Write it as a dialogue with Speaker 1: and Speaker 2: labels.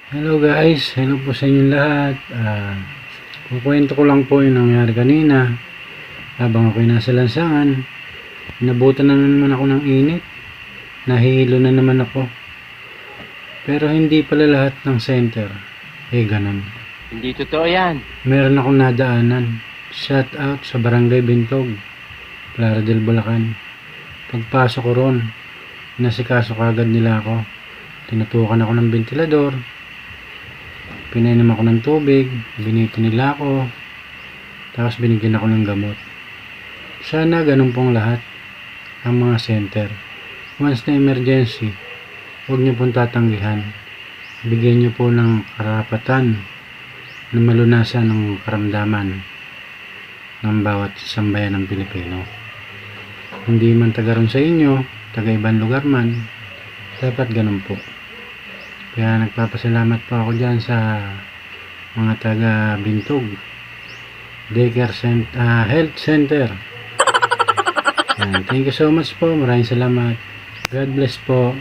Speaker 1: Hello guys, hello po sa inyong lahat. Kukwento ko lang po yung nangyari kanina. Habang ako'y nasa lansangan, inabutan na naman ako ng init. Nahihilo na naman ako. Pero hindi pala lahat ng center ganun.
Speaker 2: Hindi totoo yan.
Speaker 1: Meron akong nadaanan. Shout out sa Barangay Bintog, Clara del Bulacan. Pagpasok ko ron, nasikaso kagad nila ako. Tinutukan ako ng ventilador. Pinainom ako ng tubig, biniti nila ako, tapos binigyan ako ng gamot. Sana ganun pong lahat ang mga center. Once na emergency, huwag niyo pong tatanggihan. Bigyan niyo po ng karapatan na malunasan ng karamdaman ng bawat sambayan ng Pilipino. Hindi man taga ron sa inyo, taga ibang lugar man, dapat ganun po. Kaya nagpapasalamat po ako dyan sa mga taga Bintog Daycare Health Center. Thank you so much po. Maraming salamat. God bless po.